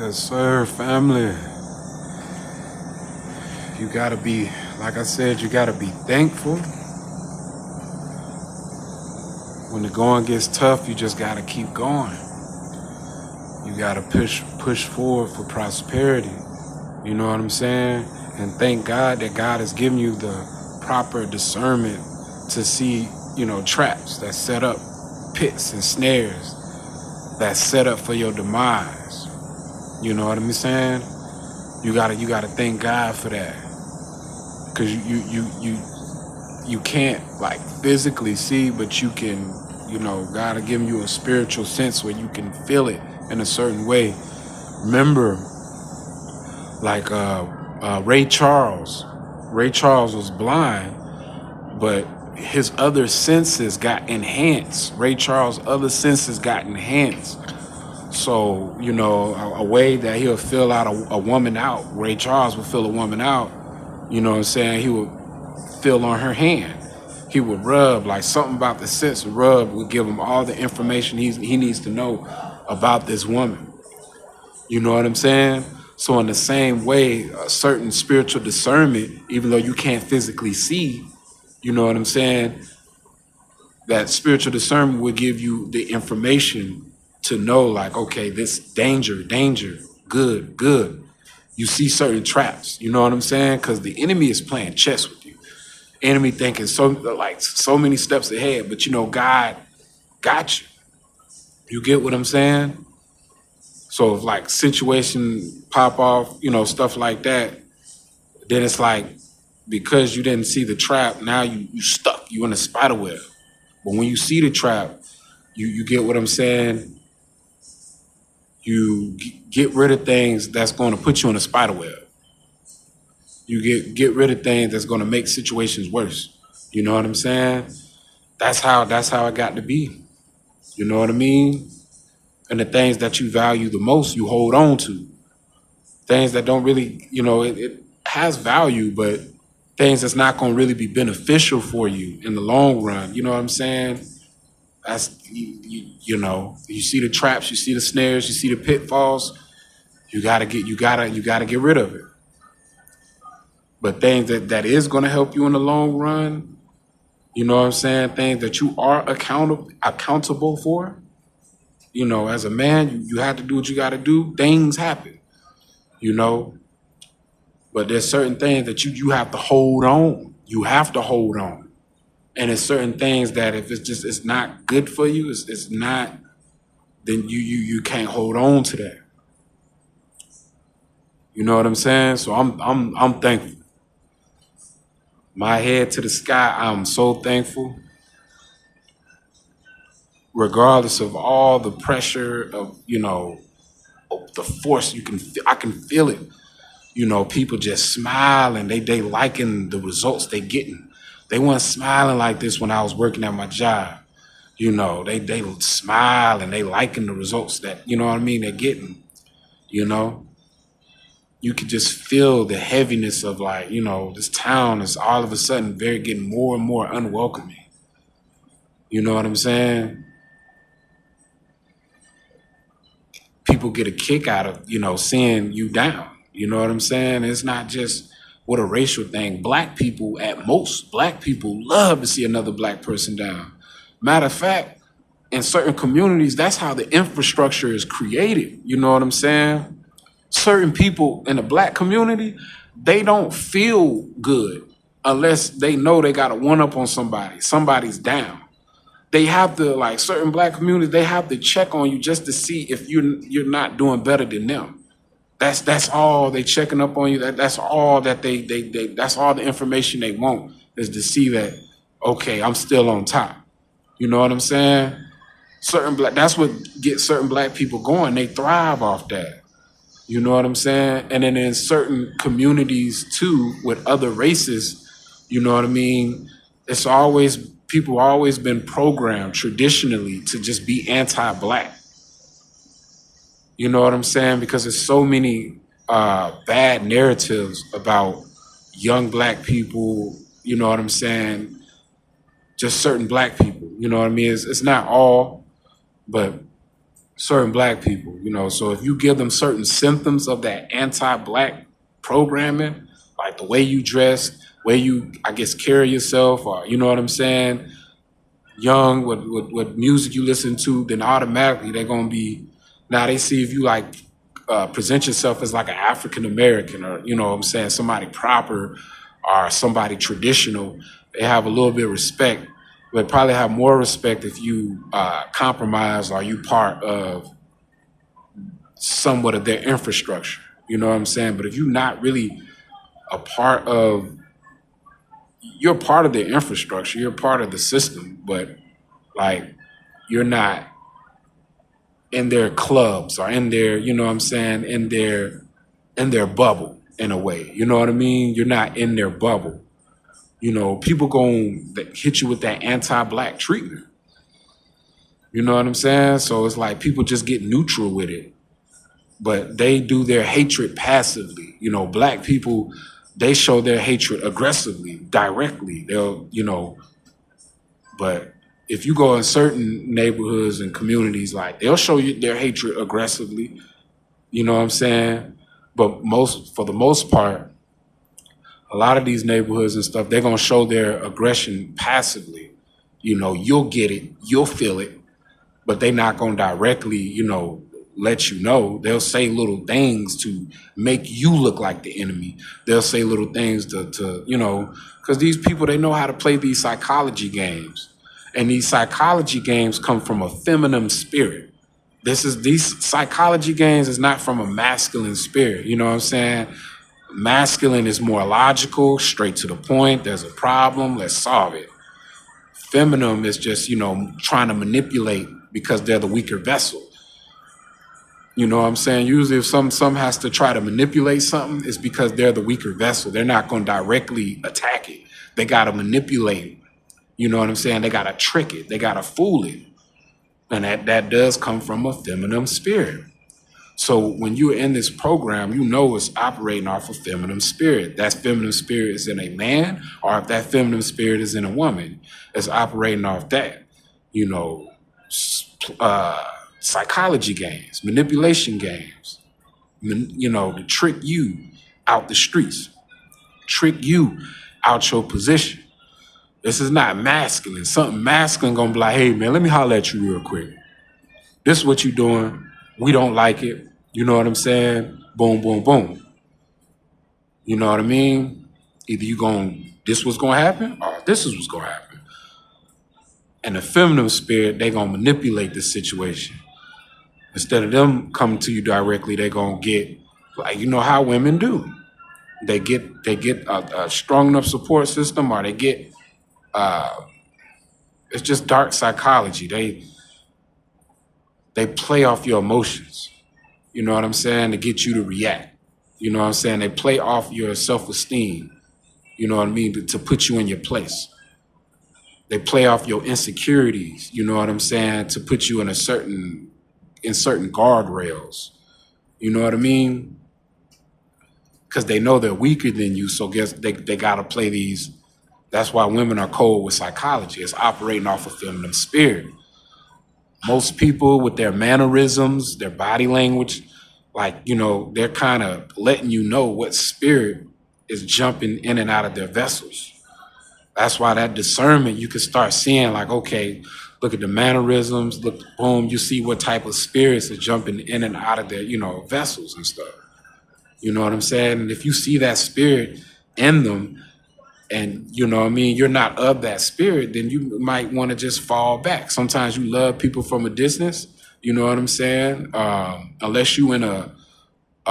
Yes, sir, family. You gotta be, like I said, you gotta be thankful. When the going gets tough, you just gotta keep going. You gotta push forward for prosperity. You know what I'm saying? And thank God that God has given you the proper discernment to see, traps that set up pits and snares that's set up for your demise. You know what I'm saying? You gotta thank God for that. Cause you can't like physically see, but you can, God has given you a spiritual sense where you can feel it in a certain way. Remember, like Ray Charles. Ray Charles was blind, but his other senses got enhanced. Ray Charles' other senses got enhanced. So, a way that he'll fill out a woman out, Ray Charles would fill a woman out, you know what I'm saying? He would feel on her hand. He would rub, like something about the sense of rub would give him all the information he needs to know about this woman. You know what I'm saying? So in the same way, a certain spiritual discernment, even though you can't physically see, you know what I'm saying? That spiritual discernment will give you the information to know, like, okay, this danger, good, good. You see certain traps, you know what I'm saying? Because the enemy is playing chess with you. Enemy thinking so many steps ahead, but God got you. You get what I'm saying? So if like situation pop off, stuff like that, then it's like because you didn't see the trap, now you stuck. You in a spider web. But when you see the trap, you get what I'm saying? You get rid of things that's going to put you in a spider web. You get rid of things that's going to make situations worse. You know what I'm saying? That's how it got to be. You know what I mean? And the things that you value the most, you hold on to. Things that don't really, it has value, but things that's not going to really be beneficial for you in the long run. You know what I'm saying? That's you see the traps, you see the snares, you see the pitfalls. You gotta get rid of it. But things that is going to help you in the long run, you know what I'm saying? Things that you are accountable for. As a man, you have to do what you got to do. Things happen, you know. But there's certain things that you have to hold on. You have to hold on. And there's certain things that if it's not good for you, it's not, then you can't hold on to that. You know what I'm saying? So I'm thankful. My head to the sky, I'm so thankful. Regardless of all the pressure of, the force I can feel it. People just smile and they liking the results they getting. They weren't smiling like this when I was working at my job. They smile and they liking the results that, you know what I mean, they're getting. You could just feel the heaviness of like, this town is all of a sudden getting more and more unwelcoming. You know what I'm saying? People get a kick out of, seeing you down. You know what I'm saying? It's not just with a racial thing. Black people love to see another black person down. Matter of fact, in certain communities, that's how the infrastructure is created. You know what I'm saying? Certain people in the black community, they don't feel good unless they know they got a one up on somebody. Somebody's down. They have to, like certain black communities, they have to check on you just to see if you're not doing better than them. That's all they checking up on you. That's all that they that's all the information they want is to see that, okay, I'm still on top. You know what I'm saying? That's what gets certain black people going. They thrive off that. You know what I'm saying? And then in certain communities too, with other races, you know what I mean? People always been programmed traditionally to just be anti-black. You know what I'm saying? Because there's so many bad narratives about young black people, you know what I'm saying? Just certain black people, you know what I mean? It's not all, but certain black people, so if you give them certain symptoms of that anti-black programming, like the way you dress, way you, I guess, carry yourself, or you know what I'm saying, young, what music you listen to, then automatically they're gonna be, now they see if you like present yourself as like an African American, or you know what I'm saying, somebody proper or somebody traditional, they have a little bit of respect. But probably have more respect if you compromise or you part of somewhat of their infrastructure. You know what I'm saying? But if you're not really a part of, you're part of their infrastructure, you're part of the system, but like you're not in their clubs or in their, you know what I'm saying, in their bubble in a way. You know what I mean? You're not in their bubble. People gonna hit you with that anti-black treatment. You know what I'm saying? So it's like people just get neutral with it, but they do their hatred passively. Black people, they show their hatred aggressively, directly. But if you go in certain neighborhoods and communities, like they'll show you their hatred aggressively. You know what I'm saying? But for the most part, a lot of these neighborhoods and stuff, they're gonna show their aggression passively. You'll get it, you'll feel it, but they're not gonna directly, let you know. They'll say little things to make you look like the enemy. They'll say little things to because these people, they know how to play these psychology games. And these psychology games come from a feminine spirit. These psychology games is not from a masculine spirit. You know what I'm saying? Masculine is more logical, straight to the point. There's a problem, let's solve it. Feminine is just, trying to manipulate because they're the weaker vessel. You know what I'm saying? Usually if some has to try to manipulate something, it's because they're the weaker vessel. They're not going to directly attack it. They got to manipulate it. You know what I'm saying? They got to trick it. They got to fool it. And that does come from a feminine spirit. So when you're in this program, it's operating off a feminine spirit. That feminine spirit is in a man, or if that feminine spirit is in a woman, it's operating off that. Psychology games, manipulation games, to trick you out the streets, trick you out your position. This is not masculine. Something masculine gonna be like, hey man, let me holler at you real quick. This is what you doing. We don't like it. You know what I'm saying? Boom, boom, boom. You know what I mean? Either this was gonna happen, or this is what's gonna happen. And the feminine spirit, they gonna manipulate the situation. Instead of them coming to you directly, they gonna get, like, how women do. They get a strong enough support system, or they get it's just dark psychology. They play off your emotions. You know what I'm saying? To get you to react. You know what I'm saying? They play off your self-esteem. You know what I mean? To put you in your place. They play off your insecurities. You know what I'm saying? To put you in certain guardrails. You know what I mean? Because they know they're weaker than you, so guess they gotta play these. That's why women are cold with psychology. It's operating off of feminine spirit. Most people with their mannerisms, their body language, they're kind of letting you know what spirit is jumping in and out of their vessels. That's why that discernment, you can start seeing like, okay, look at the mannerisms, look, boom, you see what type of spirits are jumping in and out of their, vessels and stuff. You know what I'm saying? And if you see that spirit in them, and you know what I mean, you're not of that spirit, then you might want to just fall back. Sometimes you love people from a distance, you know what I'm saying? Unless you in a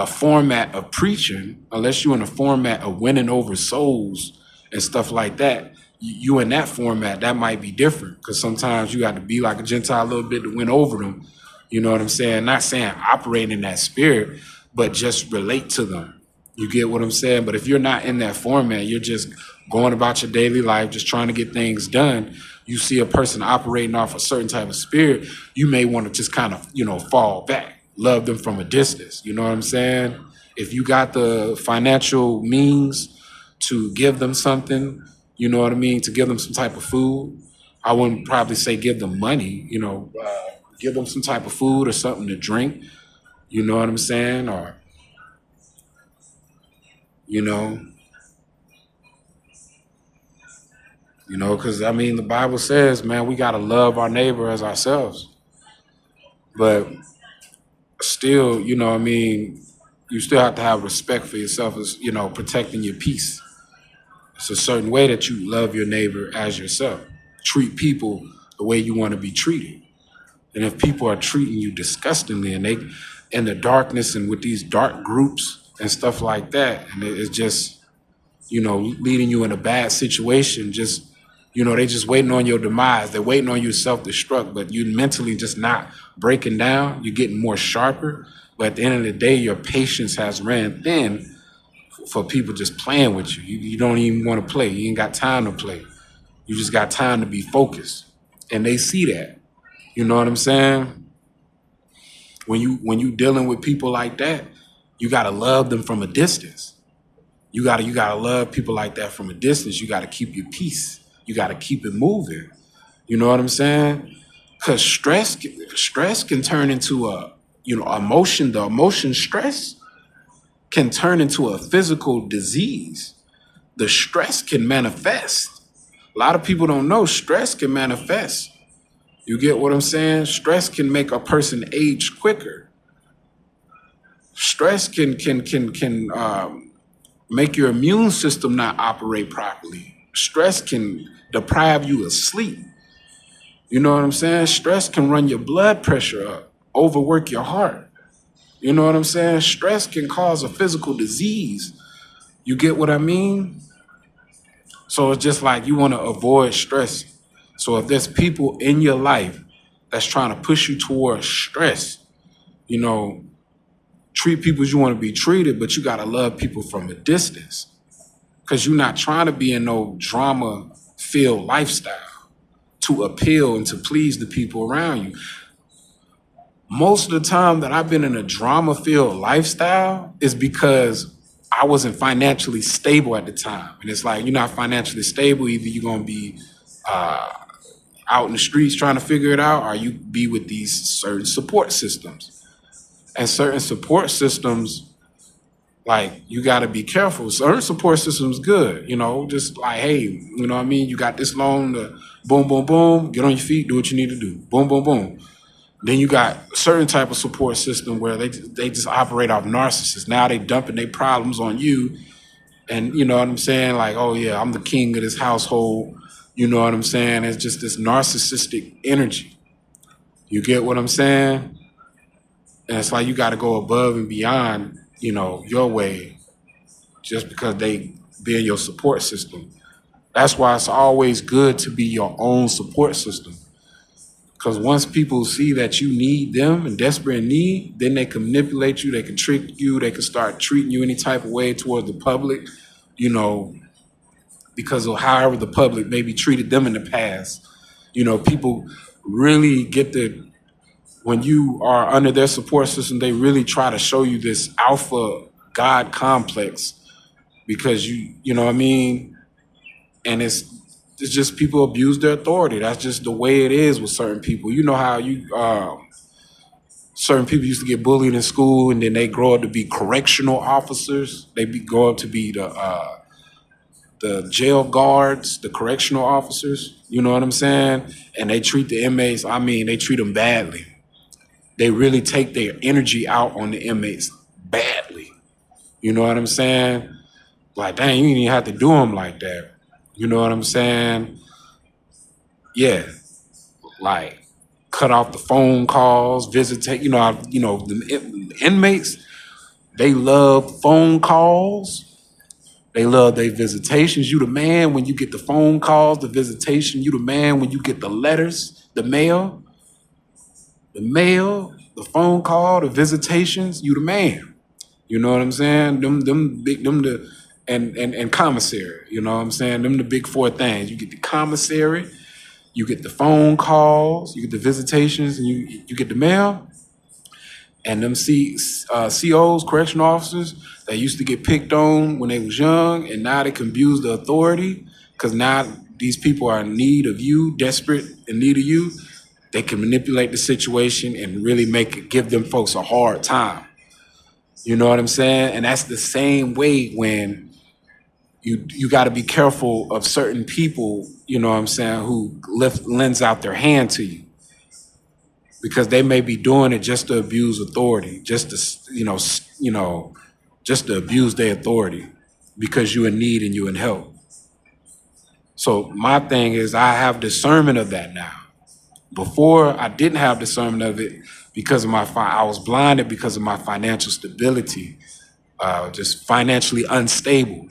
format of preaching, unless you in a format of winning over souls and stuff like that, you in that format, that might be different, because sometimes you got to be like a Gentile a little bit to win over them. You know what I'm saying? Not saying operate in that spirit, but just relate to them. You get what I'm saying? But if you're not in that format, you're just going about your daily life, just trying to get things done. You see a person operating off a certain type of spirit, you may want to just kind of, fall back, love them from a distance. You know what I'm saying? If you got the financial means to give them something, you know what I mean, to give them some type of food, I wouldn't probably say give them money, give them some type of food or something to drink. You know what I'm saying? Or, you know, because I mean, the Bible says, man, we got to love our neighbor as ourselves. But still, you know what I mean, you still have to have respect for yourself as, protecting your peace. It's a certain way that you love your neighbor as yourself. Treat people the way you want to be treated. And if people are treating you disgustingly and they in the darkness and with these dark groups and stuff like that, and it's just, leading you in a bad situation, just, they just waiting on your demise. They're waiting on you to self-destruct, but you mentally just not breaking down. You're getting more sharper. But at the end of the day, your patience has ran thin for people just playing with you. You don't even want to play. You ain't got time to play. You just got time to be focused. And they see that. You know what I'm saying? When you dealing with people like that, you gotta love them from a distance. You gotta love people like that from a distance. You gotta keep your peace. You gotta keep it moving. You know what I'm saying? Because stress can turn into emotion. The emotion stress can turn into a physical disease. The stress can manifest. A lot of people don't know stress can manifest. You get what I'm saying? Stress can make a person age quicker. Stress can make your immune system not operate properly. Stress can deprive you of sleep. You know what I'm saying? Stress can run your blood pressure up, overwork your heart. You know what I'm saying? Stress can cause a physical disease. You get what I mean? So it's just like you want to avoid stress. So if there's people in your life that's trying to push you towards stress, treat people as you want to be treated, but you got to love people from a distance because you're not trying to be in no drama-filled lifestyle to appeal and to please the people around you. Most of the time that I've been in a drama-filled lifestyle is because I wasn't financially stable at the time. And it's like, you're not financially stable. Either you're going to be out in the streets trying to figure it out, or you be with these certain support systems. And certain support systems, like, you got to be careful. Certain support systems good, just like, hey, you know what I mean? You got this loan, boom, boom, boom, get on your feet, do what you need to do. Boom, boom, boom. Then you got a certain type of support system where they just operate off narcissists. Now they dumping their problems on you. And you know what I'm saying? Like, oh yeah, I'm the king of this household. You know what I'm saying? It's just this narcissistic energy. You get what I'm saying? And it's like you got to go above and beyond, your way just because they be in your support system. That's why it's always good to be your own support system. Because once people see that you need them and desperate in need, then they can manipulate you, they can trick you, they can start treating you any type of way toward the public, because of however the public maybe treated them in the past. People really when you are under their support system, they really try to show you this alpha God complex because you know what I mean? And it's just people abuse their authority. That's just the way it is with certain people. You know how certain people used to get bullied in school and then they grow up to be correctional officers. They grow up to be the jail guards, the correctional officers. You know what I'm saying? And they treat the inmates, they treat them badly. They really take their energy out on the inmates badly. You know what I'm saying? Like, dang, you didn't even have to do them like that. You know what I'm saying? Yeah, like cut off the phone calls, visitate. The inmates, they love phone calls. They love their visitations. You the man when you get the phone calls, the visitation. You the man when you get the letters, the mail, the phone call, the visitations. You the man. You know what I'm saying? And commissary, you know what I'm saying? Them the big four things. You get the commissary, you get the phone calls, you get the visitations, and you get the mail. And them COs, correctional officers, that used to get picked on when they was young, and now they can abuse the authority because now these people are in need of you, desperate in need of you. They can manipulate the situation and really give them folks a hard time. You know what I'm saying? And that's the same way when you got to be careful of certain people, you know what I'm saying, who lends out their hand to you, because they may be doing it just to abuse authority, just to, just to abuse their authority because you're in need and you're in help. So my thing is, I have discernment of that now. Before, I didn't have discernment of it because of I was blinded because of my financial stability, just financially unstable.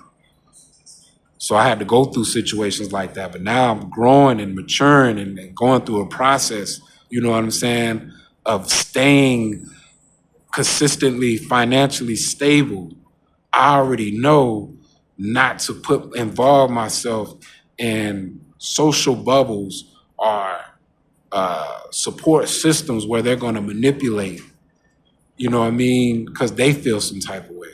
So I had to go through situations like that. But now I'm growing and maturing and going through a process, you know what I'm saying, of staying consistently financially stable. I already know not to involve myself in social bubbles or support systems where they're going to manipulate, you know what I mean, because they feel some type of way.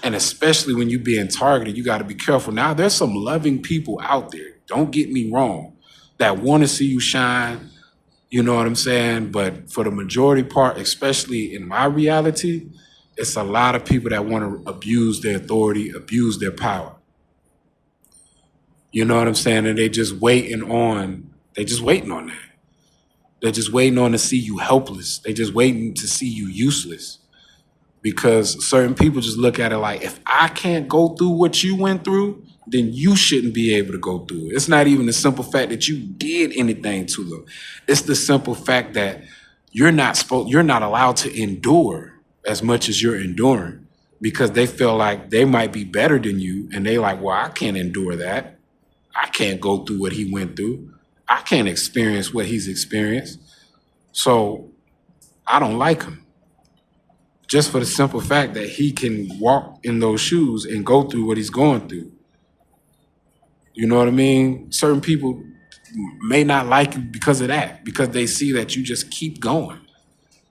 And especially when you're being targeted, you got to be careful. Now, there's some loving people out there, don't get me wrong, that want to see you shine, you know what I'm saying? But for the majority part, especially in my reality, it's a lot of people that want to abuse their authority, abuse their power. You know what I'm saying? And they're just waiting on that. They're just waiting on to see you helpless. They're just waiting to see you useless. Because certain people just look at it like, if I can't go through what you went through, then you shouldn't be able to go through it. It's not even the simple fact that you did anything to them. It's the simple fact that you're not allowed to endure as much as you're enduring, because they feel like they might be better than you. And they like, well, I can't endure that. I can't go through what he went through. I can't experience what he's experienced. So I don't like him. Just for the simple fact that he can walk in those shoes and go through what he's going through. You know what I mean? Certain people may not like you because of that, because they see that you just keep going.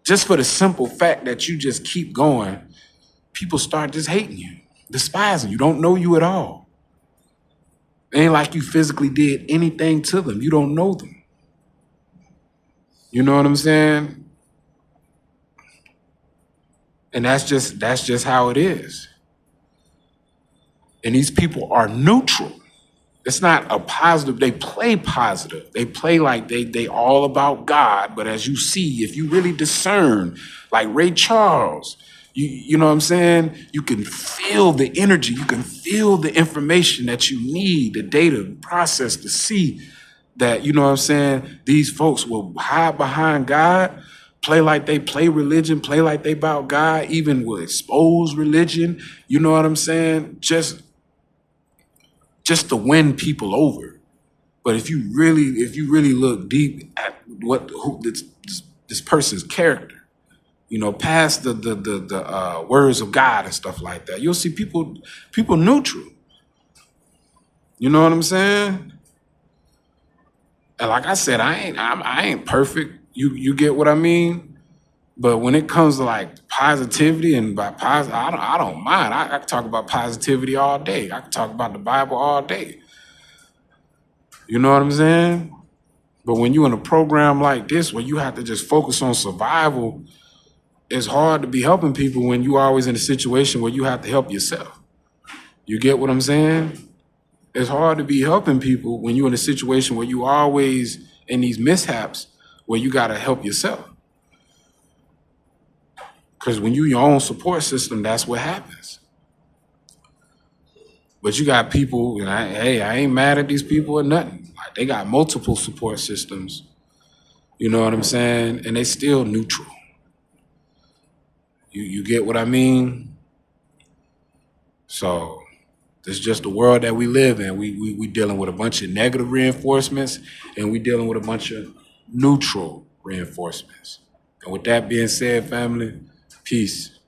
Just for the simple fact that you just keep going, people start just hating you, despising you, don't know you at all. It ain't like you physically did anything to them. You don't know them. You know what I'm saying? And that's just how it is. And these people are neutral. It's not a positive. They play positive. They play like they all about God. But as you see, if you really discern, like Ray Charles, you know what I'm saying? You can feel the energy. You can feel the information that you need, the data process to see that, you know what I'm saying, these folks will hide behind God, play like they play religion, play like they about God, even will expose religion, you know what I'm saying? Just to win people over. But if you really look deep at this person's character, you know, past the words of God and stuff like that, you'll see people neutral. You know what I'm saying? And like I said, I ain't perfect. You get what I mean? But when it comes to like positivity and by positive, I don't mind. I can talk about positivity all day. I can talk about the Bible all day. You know what I'm saying? But when you're in a program like this where you have to just focus on survival, it's hard to be helping people when you're always in a situation where you have to help yourself. You get what I'm saying? It's hard to be helping people when you're in a situation where you always in these mishaps where you got to help yourself. Because when you're your own support system, that's what happens. But you got people, and I ain't mad at these people or nothing. Like, they got multiple support systems. You know what I'm saying? And they still neutral. You get what I mean? So this is just the world that we live in. We dealing with a bunch of negative reinforcements, and we dealing with a bunch of neutral reinforcements. And with that being said, family, peace.